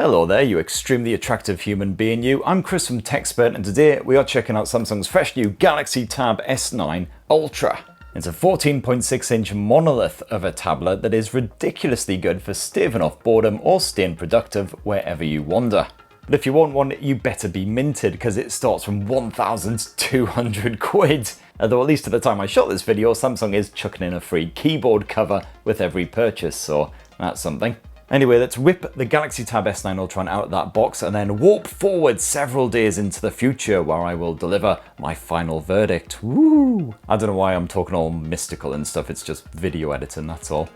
Hello there, you extremely attractive human being you. I'm Chris from TechSpert and today we are checking out Samsung's fresh new Galaxy Tab S9 Ultra. It's a 14.6-inch monolith of a tablet that is ridiculously good for staving off boredom or staying productive wherever you wander. But if you want one, you better be minted because it starts from 1,200 quid. Although at least at the time I shot this video, Samsung is chucking in a free keyboard cover with every purchase, so that's something. Anyway, let's whip the Galaxy Tab S9 Ultra out of that box and then warp forward several days into the future where I will deliver my final verdict. Woo! I don't know why I'm talking all mystical and stuff, it's just video editing, that's all.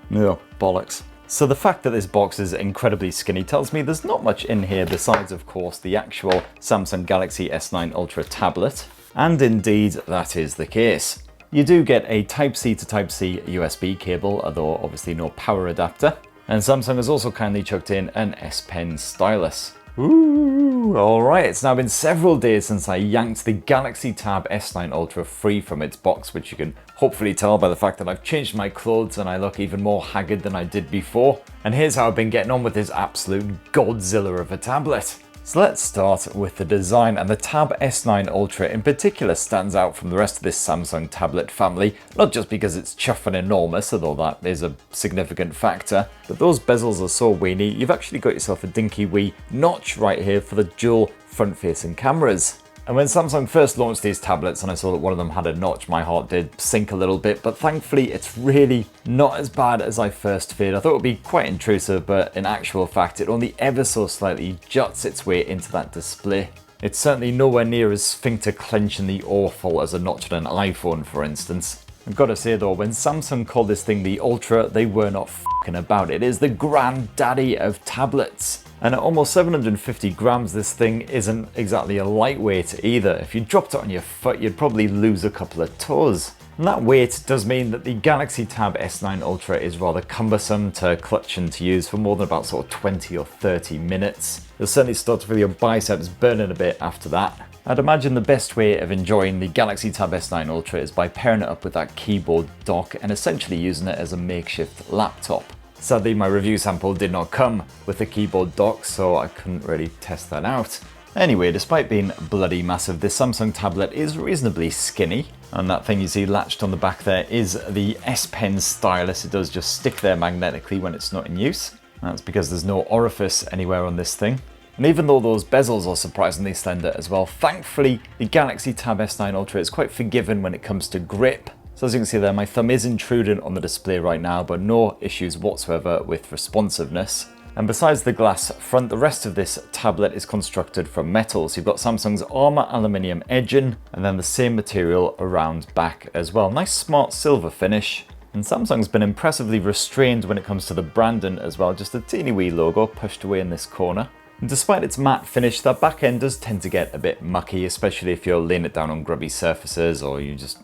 No, bollocks. So the fact that this box is incredibly skinny tells me there's not much in here besides, of course, the actual Samsung Galaxy S9 Ultra tablet. And indeed, that is the case. You do get a Type-C to Type-C USB cable, although obviously no power adapter. And Samsung has also kindly chucked in an S Pen stylus. Ooh, alright, it's now been several days since I yanked the Galaxy Tab S9 Ultra free from its box, which you can hopefully tell by the fact that I've changed my clothes and I look even more haggard than I did before. And here's how I've been getting on with this absolute Godzilla of a tablet. So let's start with the design, and the Tab S9 Ultra in particular stands out from the rest of this Samsung tablet family, not just because it's chuffing enormous, although that is a significant factor, but those bezels are so weeny, you've actually got yourself a dinky wee notch right here for the dual front-facing cameras. And when Samsung first launched these tablets and I saw that one of them had a notch, my heart did sink a little bit, but thankfully it's really not as bad as I first feared. I thought it would be quite intrusive, but in actual fact it only ever so slightly juts its way into that display. It's certainly nowhere near as sphincter clenchingly awful as a notch on an iPhone, for instance. I've got to say though, when Samsung called this thing the Ultra, they were not f***ing about. It is the granddaddy of tablets. And at almost 750 grams, this thing isn't exactly a lightweight either. If you dropped it on your foot, you'd probably lose a couple of toes. And that weight does mean that the Galaxy Tab S9 Ultra is rather cumbersome to clutch and to use for more than about sort of 20 or 30 minutes. You'll certainly start to feel your biceps burning a bit after that. I'd imagine the best way of enjoying the Galaxy Tab S9 Ultra is by pairing it up with that keyboard dock and essentially using it as a makeshift laptop. Sadly, my review sample did not come with the keyboard dock, so I couldn't really test that out. Anyway, despite being bloody massive, this Samsung tablet is reasonably skinny. And that thing you see latched on the back there is the S Pen stylus. It does just stick there magnetically when it's not in use. That's because there's no orifice anywhere on this thing. And even though those bezels are surprisingly slender as well, thankfully the Galaxy Tab S9 Ultra is quite forgiving when it comes to grip. So as you can see there, my thumb is intruding on the display right now, but no issues whatsoever with responsiveness. And besides the glass front, the rest of this tablet is constructed from metal. So you've got Samsung's Armor aluminium edging, and then the same material around back as well. Nice smart silver finish. And Samsung's been impressively restrained when it comes to the branding as well. Just a teeny wee logo pushed away in this corner. And despite its matte finish, that back end does tend to get a bit mucky, especially if you're laying it down on grubby surfaces or you just,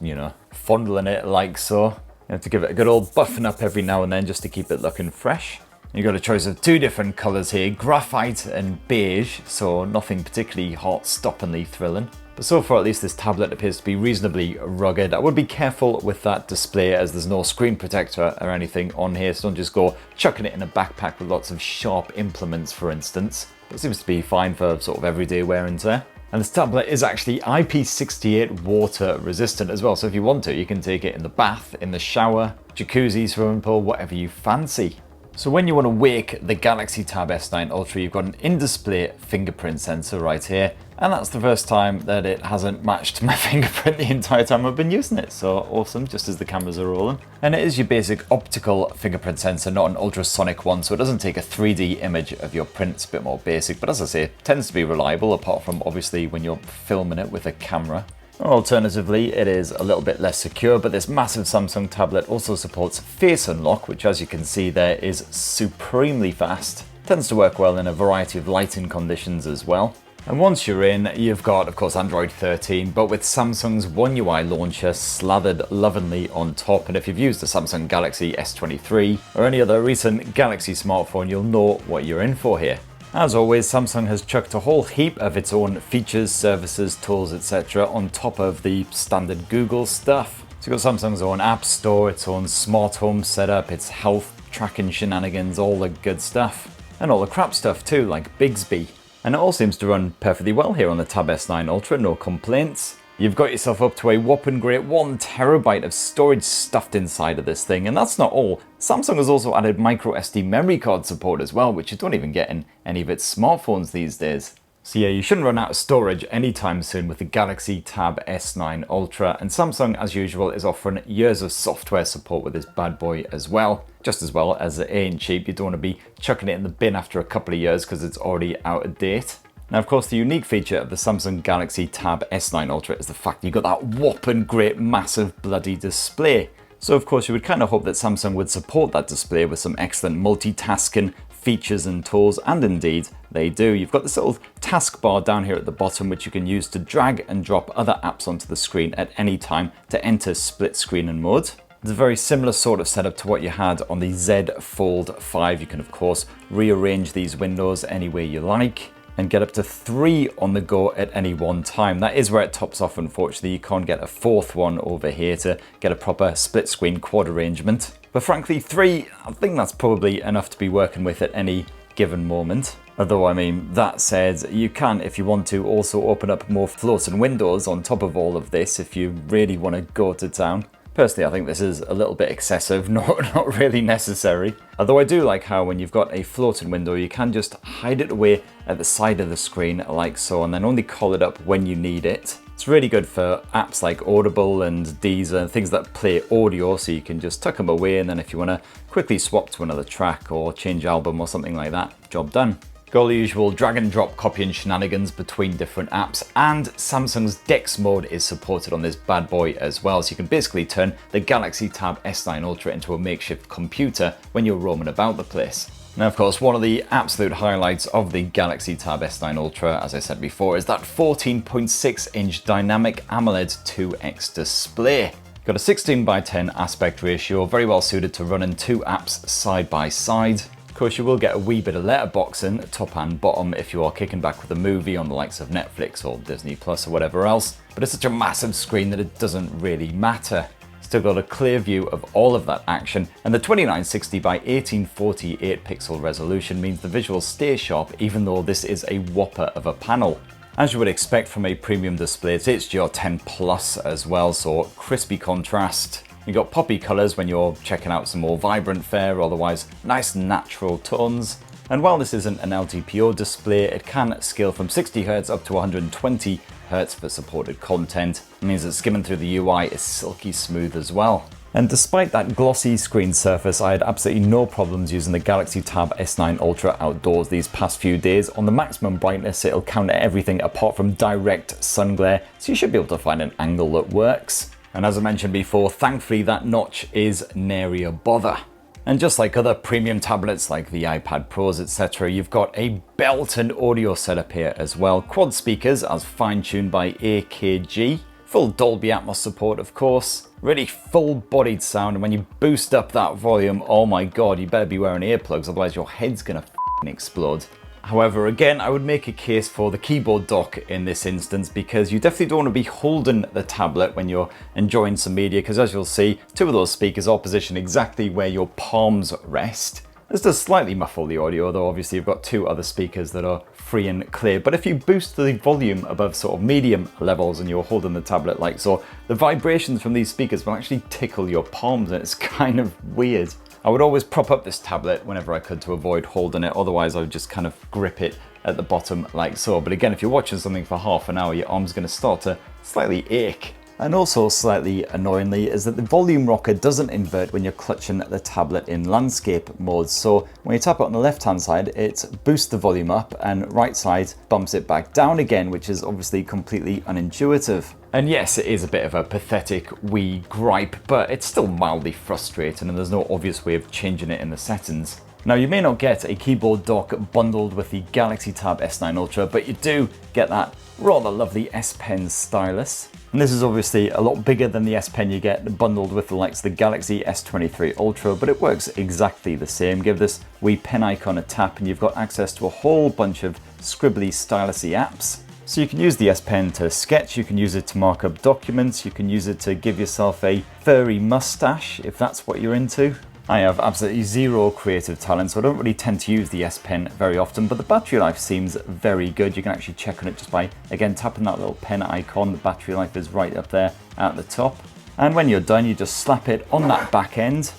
fondling it like so. You have to give it a good old buffing up every now and then just to keep it looking fresh. You've got a choice of two different colours here, graphite and beige, so nothing particularly heart-stoppingly thrilling. But so far at least this tablet appears to be reasonably rugged. I would be careful with that display as there's no screen protector or anything on here, so don't just go chucking it in a backpack with lots of sharp implements, for instance. It seems to be fine for sort of everyday wear and tear. And this tablet is actually IP68 water resistant as well, so if you want to, you can take it in the bath, in the shower, jacuzzi, swimming pool, whatever you fancy. So when you want to wake the Galaxy Tab S9 Ultra, you've got an in-display fingerprint sensor right here. And that's the first time that it hasn't matched my fingerprint the entire time I've been using it. So awesome, just as the cameras are rolling. And it is your basic optical fingerprint sensor, not an ultrasonic one. So it doesn't take a 3D image of your print. It's a bit more basic, but as I say, it tends to be reliable, apart from obviously when you're filming it with a camera. Alternatively, it is a little bit less secure, but this massive Samsung tablet also supports face unlock, which as you can see there is supremely fast. Tends to work well in a variety of lighting conditions as well. And once you're in, you've got, of course, Android 13, but with Samsung's OneUI launcher slathered lovingly on top. And if you've used the Samsung Galaxy S23 or any other recent Galaxy smartphone, you'll know what you're in for here. As always, Samsung has chucked a whole heap of its own features, services, tools, etc. on top of the standard Google stuff. So you've got Samsung's own app store, its own smart home setup, its health tracking shenanigans, all the good stuff. And all the crap stuff too, like Bixby. And it all seems to run perfectly well here on the Tab S9 Ultra, no complaints. You've got yourself up to a whopping great 1 terabyte of storage stuffed inside of this thing, and that's not all. Samsung has also added microSD memory card support as well, which you don't even get in any of its smartphones these days. So yeah, you shouldn't run out of storage anytime soon with the Galaxy Tab S9 Ultra, and Samsung, as usual, is offering years of software support with this bad boy as well. Just as well as it ain't cheap, you don't want to be chucking it in the bin after a couple of years because it's already out of date. Now, of course, the unique feature of the Samsung Galaxy Tab S9 Ultra is the fact you've got that whopping great massive bloody display. So of course you would kind of hope that Samsung would support that display with some excellent multitasking features and tools, and indeed they do. You've got this little taskbar down here at the bottom which you can use to drag and drop other apps onto the screen at any time to enter split screen and mode. It's a very similar sort of setup to what you had on the Z Fold 5. You can of course rearrange these windows any way you like and get up to 3 on the go at any one time. That is where it tops off, unfortunately. You can't get a 4th one over here to get a proper split screen quad arrangement. But frankly, 3, I think that's probably enough to be working with at any given moment. Although, I mean, that said, you can, if you want to, also open up more floating windows on top of all of this if you really want to go to town. Personally, I think this is a little bit excessive, not really necessary. Although I do like how when you've got a floating window, you can just hide it away at the side of the screen like so, and then only call it up when you need it. It's really good for apps like Audible and Deezer, things that play audio, so you can just tuck them away, and then if you want to quickly swap to another track or change album or something like that, job done. Got all the usual drag and drop copying shenanigans between different apps, and Samsung's DeX mode is supported on this bad boy as well, so you can basically turn the Galaxy Tab S9 Ultra into a makeshift computer when you're roaming about the place. Now, of course, one of the absolute highlights of the Galaxy Tab S9 Ultra, as I said before, is that 14.6-inch dynamic AMOLED 2X display. Got a 16:10 aspect ratio, very well suited to running 2 apps side by side. Of course, you will get a wee bit of letterboxing, top and bottom, if you are kicking back with a movie on the likes of Netflix or Disney Plus or whatever else, but it's such a massive screen that it doesn't really matter. Still got a clear view of all of that action, and the 2960 by 1848 pixel resolution means the visuals stay sharp even though this is a whopper of a panel. As you would expect from a premium display, it's HDR10 Plus as well, so crispy contrast. You got poppy colours when you're checking out some more vibrant fare, otherwise nice natural tones. And while this isn't an LTPO display, it can scale from 60Hz up to 120Hz for supported content. It means that skimming through the UI is silky smooth as well. And despite that glossy screen surface, I had absolutely no problems using the Galaxy Tab S9 Ultra outdoors these past few days. On the maximum brightness, it'll counter everything apart from direct sun glare, so you should be able to find an angle that works. And as I mentioned before, thankfully that notch is nary a bother. And just like other premium tablets like the iPad Pros, etc., you've got a belting audio setup here as well. Quad speakers as fine-tuned by AKG. Full Dolby Atmos support, of course. Really full-bodied sound, and when you boost up that volume, oh my god, you better be wearing earplugs, otherwise your head's gonna explode. However, again, I would make a case for the keyboard dock in this instance, because you definitely don't want to be holding the tablet when you're enjoying some media, because as you'll see, 2 of those speakers are positioned exactly where your palms rest. This does slightly muffle the audio, though obviously you've got 2 other speakers that are free and clear. But if you boost the volume above sort of medium levels and you're holding the tablet like so, the vibrations from these speakers will actually tickle your palms, and it's kind of weird. I would always prop up this tablet whenever I could to avoid holding it, otherwise I would just kind of grip it at the bottom like so. But again, if you're watching something for half an hour, your arm's going to start to slightly ache. And also slightly annoyingly is that the volume rocker doesn't invert when you're clutching the tablet in landscape mode. So when you tap it on the left hand side, it boosts the volume up, and right side bumps it back down again, which is obviously completely unintuitive. And yes, it is a bit of a pathetic wee gripe, but it's still mildly frustrating, and there's no obvious way of changing it in the settings. Now, you may not get a keyboard dock bundled with the Galaxy Tab S9 Ultra, but you do get that rather lovely S Pen stylus. And this is obviously a lot bigger than the S Pen you get bundled with the likes of the Galaxy S23 Ultra, but it works exactly the same. Give this wee pen icon a tap and you've got access to a whole bunch of scribbly stylusy apps. So you can use the S Pen to sketch, you can use it to mark up documents, you can use it to give yourself a furry mustache if that's what you're into. I have absolutely zero creative talent, so I don't really tend to use the S Pen very often, but the battery life seems very good. You can actually check on it just by, again, tapping that little pen icon. The battery life is right up there at the top. And when you're done, you just slap it on that back end,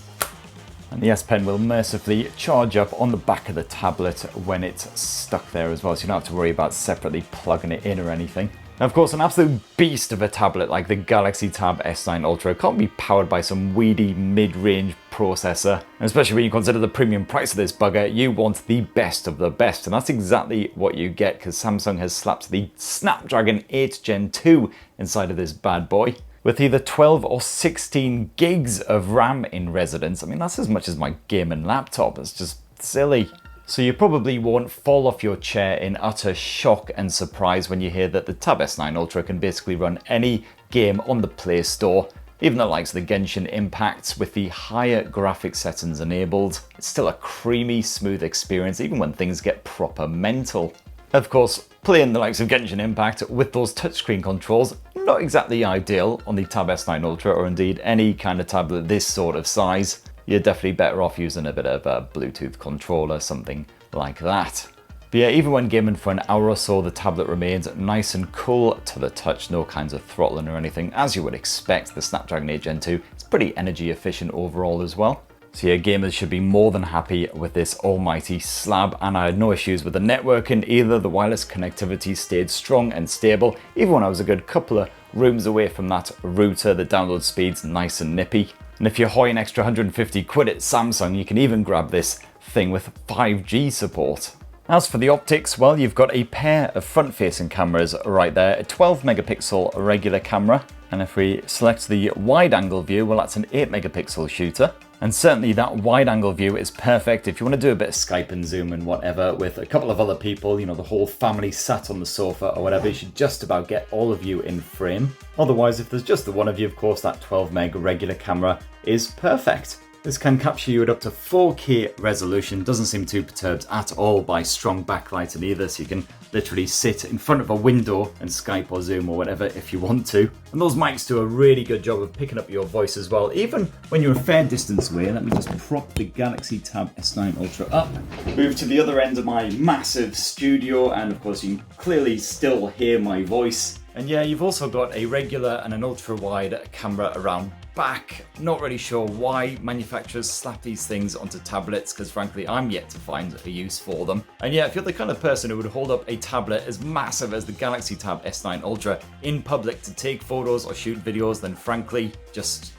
and the S Pen will mercifully charge up on the back of the tablet when it's stuck there as well, so you don't have to worry about separately plugging it in or anything. Now, of course, an absolute beast of a tablet like the Galaxy Tab S9 Ultra can't be powered by some weedy mid-range processor. And especially when you consider the premium price of this bugger, you want the best of the best. And that's exactly what you get, because Samsung has slapped the Snapdragon 8 Gen 2 inside of this bad boy, with either 12 or 16 gigs of RAM in residence. I mean, that's as much as my gaming laptop. It's just silly. So you probably won't fall off your chair in utter shock and surprise when you hear that the Tab S9 Ultra can basically run any game on the Play Store, even the likes of the Genshin Impacts with the higher graphics settings enabled. It's still a creamy, smooth experience even when things get proper mental. Of course, playing the likes of Genshin Impact with those touchscreen controls, not exactly ideal on the Tab S9 Ultra or indeed any kind of tablet this sort of size. You're definitely better off using a bit of a Bluetooth controller, something like that. But yeah, even when gaming for an hour or so, the tablet remains nice and cool to the touch, no kinds of throttling or anything. As you would expect, the Snapdragon 8 Gen 2 is pretty energy efficient overall as well. So yeah, gamers should be more than happy with this almighty slab, and I had no issues with the networking either. The wireless connectivity stayed strong and stable, even when I was a good couple of rooms away from that router. The download speed's nice and nippy. And if you're hoying extra 150 quid at Samsung, you can even grab this thing with 5G support. As for the optics, well, you've got a pair of front-facing cameras right there, a 12 megapixel regular camera, and if we select the wide-angle view, well, that's an 8 megapixel shooter. And certainly that wide-angle view is perfect if you want to do a bit of Skype and Zoom and whatever with a couple of other people, you know, the whole family sat on the sofa or whatever. You should just about get all of you in frame. Otherwise, if there's just the one of you, of course, that 12 meg regular camera is perfect. This can capture you at up to 4K resolution, doesn't seem too perturbed at all by strong backlighting either, so you can literally sit in front of a window and Skype or Zoom or whatever if you want to. And those mics do a really good job of picking up your voice as well, even when you're a fair distance away. Let me just prop the Galaxy Tab S9 Ultra up, move to the other end of my massive studio, and of course you can clearly still hear my voice. And yeah, you've also got a regular and an ultra wide camera around back. Not really sure why manufacturers slap these things onto tablets, because frankly I'm yet to find a use for them. And yeah, if you're the kind of person who would hold up a tablet as massive as the Galaxy Tab S9 Ultra in public to take photos or shoot videos, then frankly just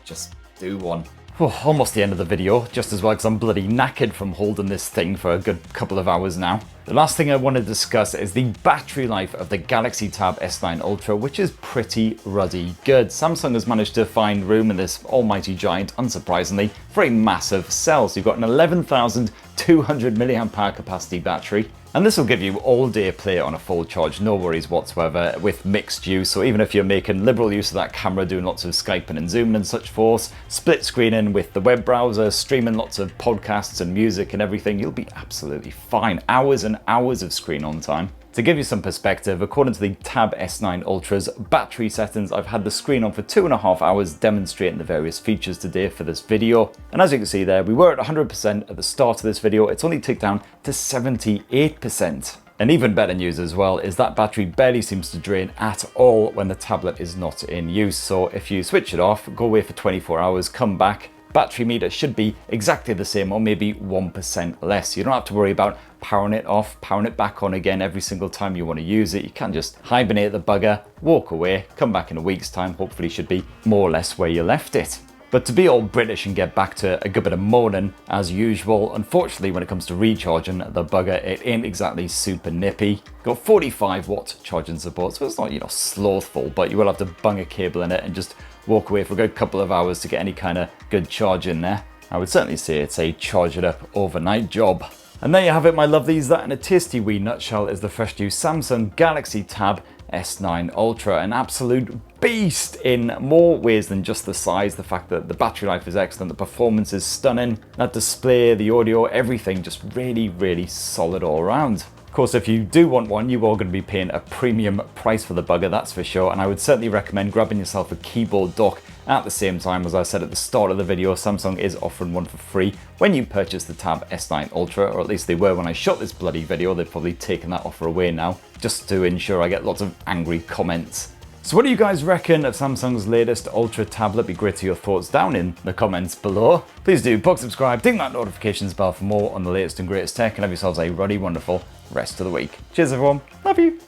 do one. Oh, almost the end of the video, just as well because I'm bloody knackered from holding this thing for a good couple of hours now. The last thing I want to discuss is the battery life of the Galaxy Tab S9 Ultra, which is pretty ruddy good. Samsung has managed to find room in this almighty giant, unsurprisingly, for a massive cell. So you've got an 11,200 mAh capacity battery. And this will give you all day play on a full charge, no worries whatsoever, with mixed use. So even if you're making liberal use of that camera, doing lots of Skyping and Zooming and such forth, split screening with the web browser, streaming lots of podcasts and music and everything, you'll be absolutely fine. Hours and hours of screen on time. To give you some perspective, according to the Tab S9 Ultra's battery settings, I've had the screen on for 2.5 hours demonstrating the various features today for this video. And as you can see there, we were at 100% at the start of this video. It's only ticked down to 78%. And even better news as well is that battery barely seems to drain at all when the tablet is not in use. So if you switch it off, go away for 24 hours, come back, battery meter should be exactly the same or maybe 1% less. You don't have to worry about powering it off, powering it back on again every single time you want to use it. You can just hibernate the bugger, walk away, come back in a week's time, hopefully should be more or less where you left it. But to be all British and get back to a good bit of moaning as usual, unfortunately when it comes to recharging the bugger, it ain't exactly super nippy. Got 45 watt charging support, so it's not, you know, slothful, but you will have to bung a cable in it and just walk away for a good couple of hours to get any kind of good charge in there. I would certainly say it's a charge it up overnight job. And there you have it, my lovelies. That in a tasty wee nutshell is the fresh new Samsung Galaxy Tab S9 Ultra, an absolute beast in more ways than just the size. The fact that the battery life is excellent, the performance is stunning, that display, the audio, everything just really solid all around. Of course, if you do want one, you are going to be paying a premium price for the bugger, that's for sure, and I would certainly recommend grabbing yourself a keyboard dock At the same time, as I said at the start of the video, Samsung is offering one for free when you purchase the Tab S9 Ultra, or at least they were when I shot this bloody video. They've probably taken that offer away now, just to ensure I get lots of angry comments. So what do you guys reckon of Samsung's latest Ultra tablet? Be great to hear your thoughts down in the comments below. Please do subscribe, ding that notifications bell for more on the latest and greatest tech, and have yourselves a ruddy, wonderful rest of the week. Cheers everyone, love you.